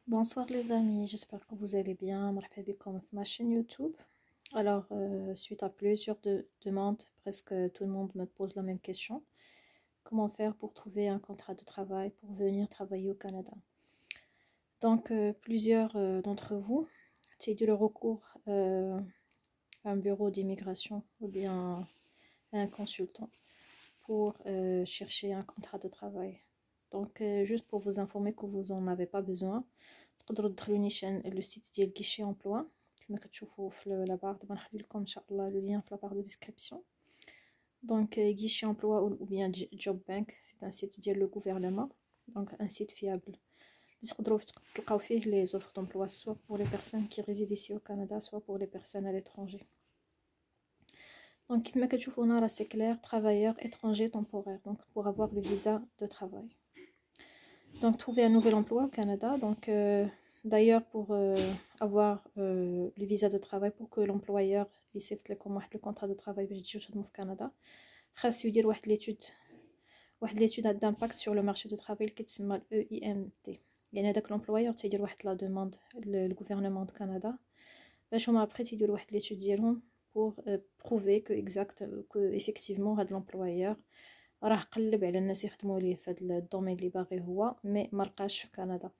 Bonsoir les amis, j'espère que vous allez bien. مرحبا بكم في ma chaîne YouTube. Alors, suite à plusieurs demandes, presque tout le monde me pose la même question. Comment faire pour trouver un contrat de travail pour venir travailler au Canada? Donc, plusieurs d'entre vous, c'est eu le recours à un bureau d'immigration ou bien à un consultant pour chercher un contrat de travail. Donc, juste pour vous informer que vous n'en avez pas besoin, تقدروا تدخلوا نيشان لو سيت ديال كيشي امبلوا كما كتشوفوا في لا بار. دابا نخلي لكم ان شاء الله لو لين في لا بار دو ديسكريبسيون. دونك كيشي امبلوا ou bien job bank, c'est un site ديال لو gouvernement, donc un site fiable اللي تقدروا تلقاو فيه les offres d'emploi soit pour les personnes qui résident ici au Canada soit pour les personnes à l'étranger. Donc كما كتشوفوا هنا راه سي كلير travailleur étranger temporaire, donc pour avoir le visa de travail. Donc, trouver un nouvel emploi au Canada. Donc, d'ailleurs, pour avoir le visa de travail, pour que l'employeur يصيفط لكم واحد le contrat de travail باش تجيو تخدموا في كندا، خاصو يدير واحد l'étude d'impact sur le marché du travail اللي كتسمى EIMT. يعني هذاك l'employeur تيدير واحد لا demande للgouvernement de Canada باش هما après تيديروا واحد l'étude ديالهم pour prouver que effectivement هاد l'employeur راه قلب على الناس يخدموا ليه في هذا الدومين اللي باغي هو مي ما لقاش في كندا.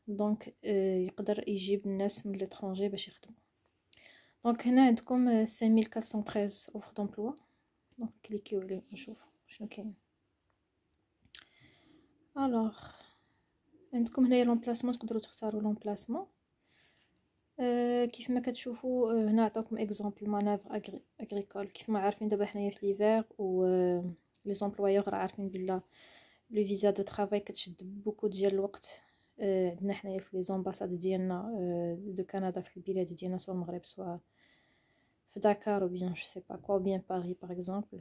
دونك يقدر يجيب الناس من لترونجي باش يخدموا. دونك هنا عندكم 5413 اوفر دومبلوا. دونك كليكيو عليه نشوف شنو كاين. الوغ عندكم هنايا لومبلاسمون، تقدروا تختاروا لومبلاسمون. كيف ما كتشوفوا هنا عطاكم اكزامبل مانوفر اغريكول. كيف ما عارفين دابا حنايا في ليفير و لي زومبلويور راه عارفين بلا لو فيزا دو طرافاي كتشد بوكو ديال الوقت. عندنا حنايا في لي زومباساد ديالنا دو كندا في البلاد ديالنا، سواء المغرب سواء في داكار ou bien je sais pas quoi ou bien Paris par exemple.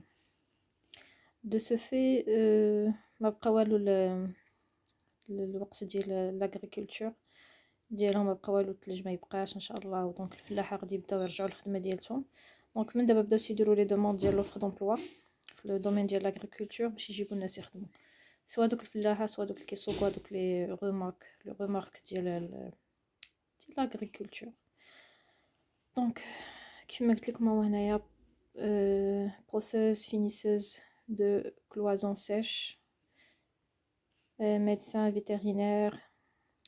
De ce fait ما بقى والو الوقت ديال لاغريكولتور ديالهم، ما بقى والو، الثلج ما يبقاش ان شاء الله. دونك الفلاحه غادي يبداو يرجعوا للخدمه ديالهم. دونك من دابا بداو تيديروا لي دوموند ديال لوفر دومبلوا في لو دومين ديال لاغريكولتور باش يجيبوا الناس يخدموا، سواء دوك الفلاحه سواء دوك اللي كيسوقوا دوك لي رومارك ديال لاغريكولتور. دونك كيف ما قلت لكم هو هنايا بروسيس فينيسوز دو كلوازون سيش، ميدسان فيترينير.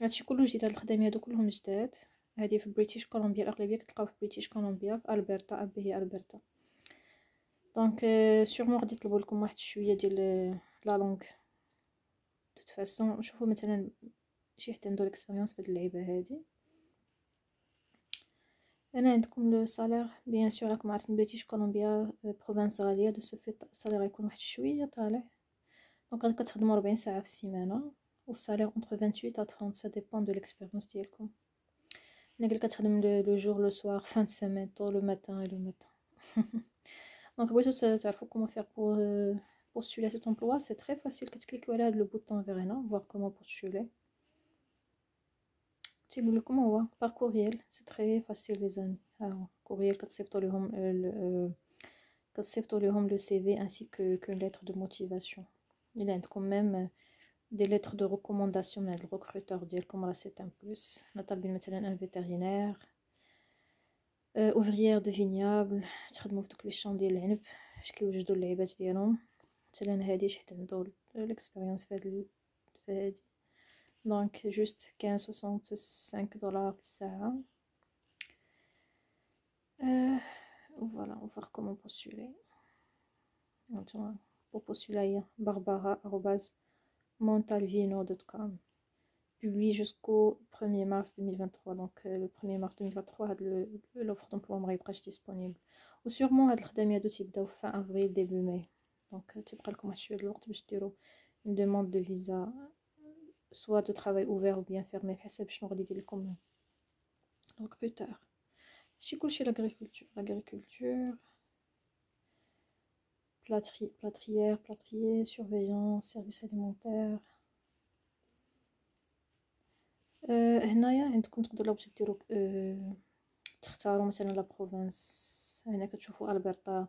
هادشي كله جديد، هاد الخدامي هادو كلهم جداد. هادي في بريتيش كولومبيا، الاغلبيه كتلقاو في بريتيش كولومبيا في البرتا، هي البرتا. دونك سيغمون غادي يطلبوا لكم واحد شويه ديال لا لونغ. توت فاسون شوفوا مثلا شي حد عنده الاكسبيريونس في هاد اللعيبه هادي. هنا عندكم لو سالير، بيان سور راكم عارفين بريتيش كولومبيا بروفانس غاليه، دو سو فيت السالير غيكون واحد شويه طالع. دونك كتخدموا 40 ساعه في السيمانه والسالير entre 28 à 30، ça dépend de l'expérience ديالكم. هنا قال كتخدم لو جور لو سوار fin de semaine tôt le matin et le matin. دونك بغيتو تعرفوا comment faire pour postuler à cet emploi. c'est très facile. كتكليكيو على هاد لو بوطون vers هنا voir comment postuler. تيقول لكم هو par courriel. c'est très facile les amis. ها هو courriel كتصيفطوا لهم le CV ainsi qu'une lettre de motivation. il عندكم même des lettres de recommandation من هاد الريكروتور ديالكم، راه c'est un plus. حنا طالبين مثلا un vétérinaire، ouvrière de vignoble، تخدموا في دوك لي شون ديال العنب باش كيوجدوا اللعيبات ديالهم. مثلا هادي شحال عنده الاكسبيريونس في هادي. دونك جوست كان 65 دولار في الساعه. voilà, on va voir comment postuler. Attends, pour postuler barbara@montalvino.com, publié jusqu'au 1er mars 2023. donc le 1er mars 2023 هاد l'offre d'emploi ما غيبقاش disponible، وسيغمون هاد الخدامي هادو تيبداو fin avril début mai. donc تيبقى لكم واحد شويه د الوقت باش ديروا une demande de visa soit de travail ouvert ou bien fermé حسب شنو غادي يدير لكم الريكروتور. شي كلشي l'agriculture plâtrier, surveillant, service alimentaire. هنايا عندكم تقدروا ديروا تختاروا مثلا لا بروفانس. هنا كتشوفوا البرتا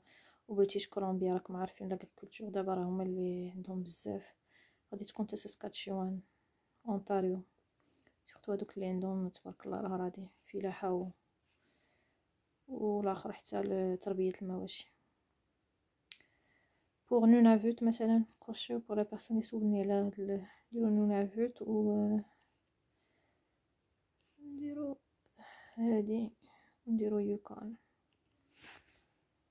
وبريتيش كولومبيا، راكم عارفين لاغريكولتور دابا راه هما اللي عندهم بزاف. غادي تكون ساسكاتشوان، اونتاريو، سورتو هادوك اللي عندهم تبارك الله الأراضي فلاحة والاخر حتى لتربية المواشي. بوغ نونافوت مثلا نخشيو بوغ لا بيرسون يسولني على هاد نديرو نونافوت و نديرو هادي نديرو يوكون.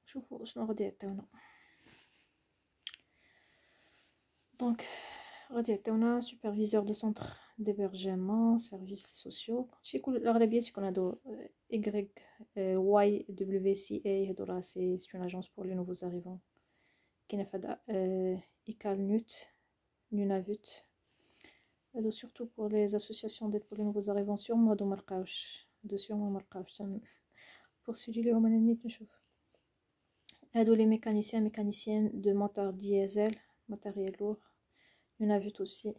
شوفوا شنو غادي يعطيونا. دونك غادي يعطيونا سوبرفيزور دو سونتر ديبرجمون سيرفيس سوسيو. هادشي كل الاغلبيه تيكون هادو واي دبليو سي اي. هادو راه سي اون اجونس بور لي نوفوز اريفون. كاينه فهاد ايكالنوت نونافوت. هادو سورتو بور لي اسوسياسيون ديد بور لي نوفوز اريفون. سيغمون هادو ملقاوش هادو سيغمون ملقاوش بورسيدي ليهم انا نيت نشوف. هادو لي ميكانيسيان دو موتور ديزل matériel lourd. Nunavut aussi.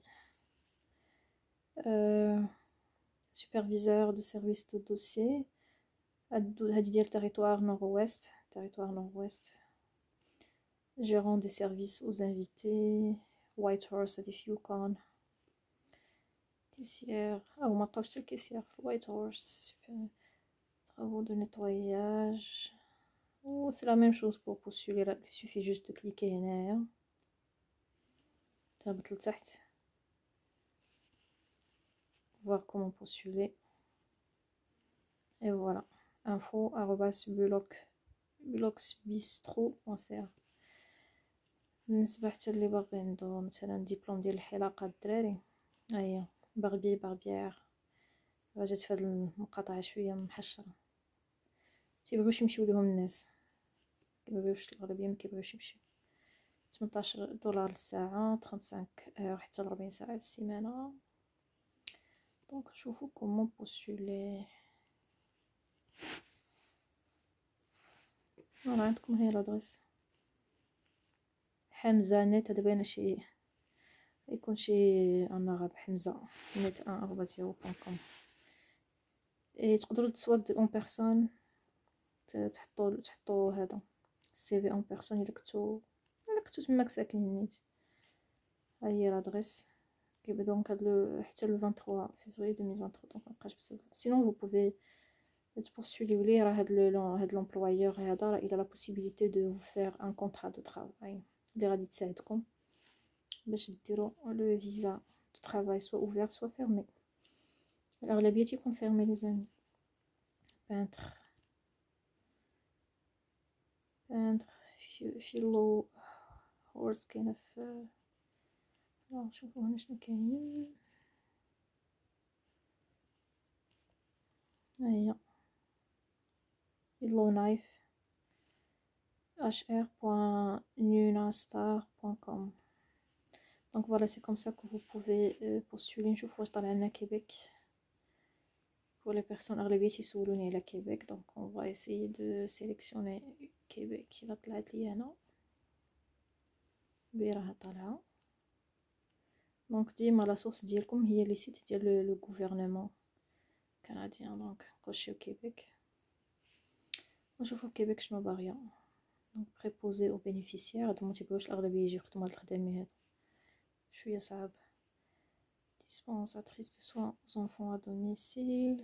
Superviseur de service de dossier. هادي ديال territoire nord-ouest. Gérant des services aux invités. White Horse هادي في يوكون. Caissière. ما بقاوش حتى الكيسير في White Horse. Travaux de nettoyage. C'est la même chose pour postuler. Il suffit juste de cliquer هنايا تهبط لتحت. Voir comment postuler. Et voilà. info@buloxbistro.ca. بالنسبة حتى اللي باغي عنده مثلا ديبلوم ديال الحلاقة الدراري، هيا باربيير راه جات فهاد المقاطعة شوية محشرة، تيبغيوش يمشيو ليهم الناس، كيبغيوش الأغلبية مكيبغيوش يمشيو. 18 دولار للساعة، 35 اور حتى 40 ساعة السيمانة. دونك نشوفو كومون بوستولي. فوالا عندكم هي لادريس حمزة نت. هذا باين شي يكون شي انا غاب حمزة نت @yahoo.com. تقدروا تسواد اون بيرسون تحطوا هذا السي في اون بيرسون الا كنتو تماك ساكنين نيت. ها هي لادريس كيبداو دونك حتى ل 23 فيفري 2023. دونك مابقاش بزاف. سينون vous pouvez تبوستوليو ليه. راه هاد لومبلويور هذا راه الى لا بوسيبيليتي دو فير ان كونطرا دو طرافاي اللي غادي تساعدكم باش ديروا لو فيزا دو طرافاي سوا اوفير سوا فيرمي. الاغلبيه تيكون فيرمي لي زامي. بانتر فيلو هورس كاينه في نشوفو هنا شنو كاين. هيا فيلو نايف hr.nunastar.com. Donc voilà, c'est comme ça que vous pouvez postuler. نشوف واش طلع لنا كيبيك pour les personnes اغلبيه يسولوني على كيبيك. donc on va essayer de sélectionner كيبيك. الا طلعت لي هنا راها طالعه. دونك ديما لا سورس ديالكم هي لي سيت ديال لو غوفرنمون كنديان. دونك نكوشيو كيبيك ونشوفو كيبيك شنو باغيه. دونك بريبوزي او بينيفيسيير. هادو متيبغيوش الاغلبيه يجيو يخدموا هاد الخدامي هادو شويه صعب. dispensatrice de soins aux enfants à domicile,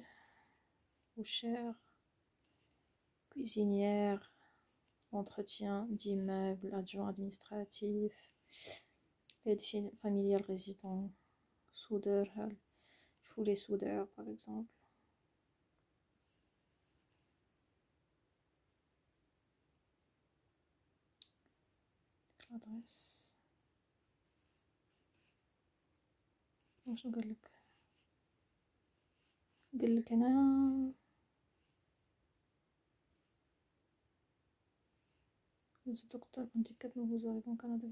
bouchère, cuisinière, entretien d'immeuble, adjoint administratif, aide familiale résident, soudeur, je voulais soudeur par exemple. L'adresse. شنو قالك هنا le docteur handicap nouveaux arrivants au Canada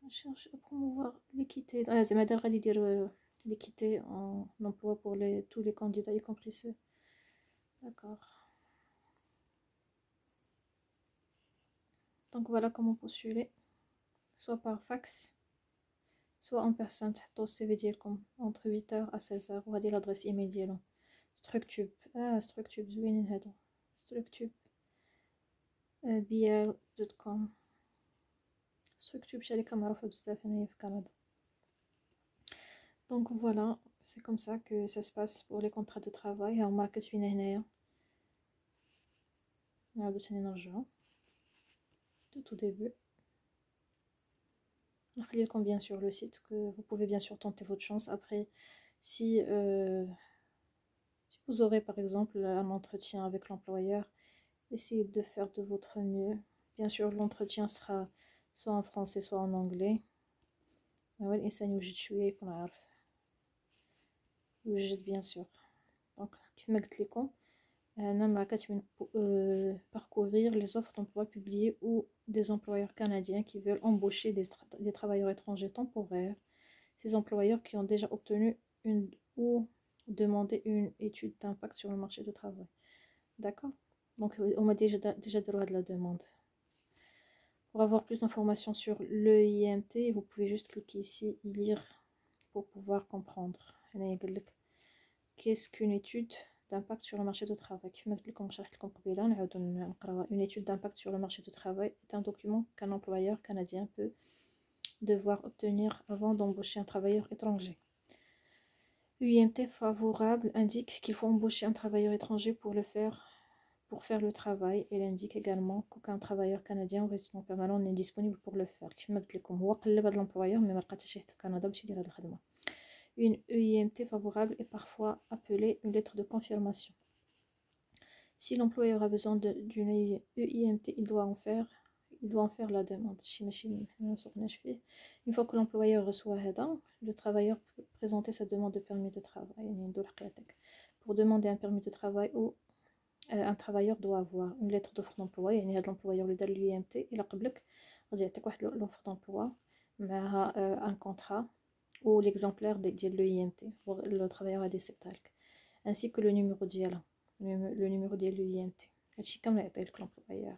on cherche à promouvoir l'équité. زعما دار غادي يدير l'équité en emploi pour tous les candidats y compris ceux. D'accord. Donc voilà comment postuler, soit par fax soit en personne. تحطوا السي ديالكم entre 8h à 16h وهذه l'adresse email ديالهم. structube structube زوينين هادو. structube bl.com. structube شركة معروفة بزاف هنايا في كندا. Donc voilà, c'est comme ça que ça se passe pour les contrats de travail. On marque tout au début. Comme bien sûr le site, que vous pouvez bien sûr tenter votre chance. Après, si, si vous aurez par exemple un entretien avec l'employeur, essayez de faire de votre mieux. Bien sûr, l'entretien sera soit en français, soit en anglais. الإنسان يوجد شوية يكون عارف يوجد bien sûr. Donc, كيفما قلت لكم أنا مع كاتبين parcourir les offres d'emploi publiées ou des employeurs canadiens qui veulent embaucher des travailleurs étrangers temporaires. Ces employeurs qui ont déjà obtenu une ou demandé une étude d'impact sur le marché du travail. D'accord? Donc, on m'a déjà droit de la demande. Pour avoir plus d'informations sur l'EIMT, vous pouvez juste cliquer ici et lire pour pouvoir comprendre. Qu'est-ce qu'une étude d'impact sur le marché du travail? Une étude d'impact sur le marché du travail est un document qu'un employeur canadien peut devoir obtenir avant d'embaucher un travailleur étranger. UIMT favorable indique qu'il faut embaucher un travailleur étranger pour faire le travail. Elle indique également qu'aucun travailleur canadien ou résident permanent n'est disponible pour le faire. Une EIMT favorable est parfois appelée une lettre de confirmation. Si l'employeur a besoin d'une EIMT, il doit en faire la demande. Une fois que l'employeur reçoit le travailleur peut présenter sa demande de permis de travail. Pour demander un permis de travail, un travailleur doit avoir une lettre d'offre d'emploi. L'employeur lui donne l'UIMT, il a l'offre d'emploi, un contrat ou l'exemplaire de l'UIMT. Le travailleur a des septalques, ainsi que le numéro d'IALA. Le numéro de l'UIMT. L'employeur.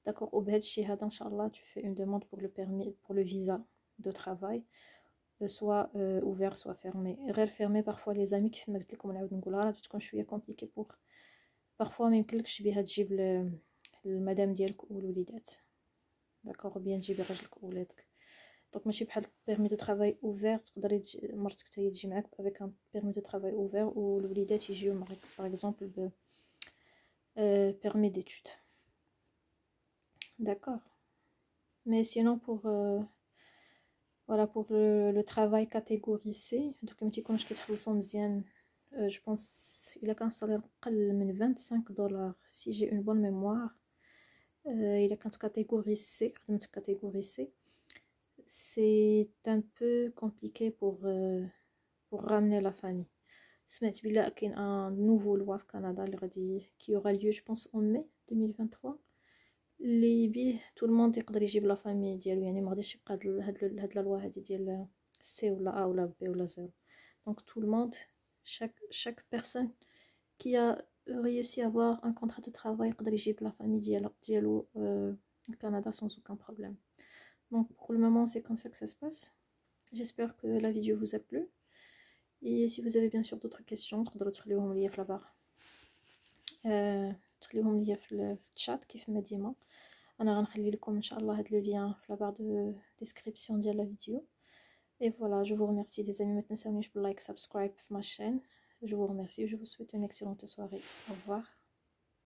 D'accord, au Belgique, Inch'Allah, tu fais une demande pour le permis, pour le visa de travail, soit ouvert, soit fermé. Fermé, parfois les amis qui font comme je suis compliqué pour. Parfois, même كلكش بها تجيب المدام ديالك والوليدات. D'accord, ou bien تجيبي راجلك وولادك. دونك ماشي بحال permis de travail ouvert تقدري مرتك حتى هي تجي معاك avec un permis de travail ouvert والوليدات يجيو معاك par exemple ب permis d'études. D'accord. Mais sinon pour le travail catégorie C, donc le petit comme je je pense il a qu'un salaire de 25 $, si j'ai une bonne mémoire. Il a qu'une catégorie C, c'est un peu compliqué pour ramener la famille. Il y a un nouveau loi au Canada qui aura lieu, je pense, en mai 2023. Tout le monde يقدر يجيب la famille ديالو, يعني ما غاديش يبقى هاد la loi هادي ديال C ou A ou B ou 0. Donc tout le monde, chaque personne qui a réussi à avoir un contrat de travail يقدر يجيب la famille ديالو au Canada sans aucun problème. Donc pour le moment c'est comme ça que ça se passe. J'espère que la vidéo vous a plu. Et si vous avez bien sûr d'autres questions, تقدروا تخليوهم ليا في la barre. تخليوهم ليا في الشات كيف ما ديما. انا غنخلي لكم ان شاء الله هاد لو لين في la barre de description ديال la vidéo. Et voilà, je vous remercie des amis. Maintenant, ça me like, subscribe ma chaîne. Je vous remercie. Je vous souhaite une excellente soirée. Au revoir.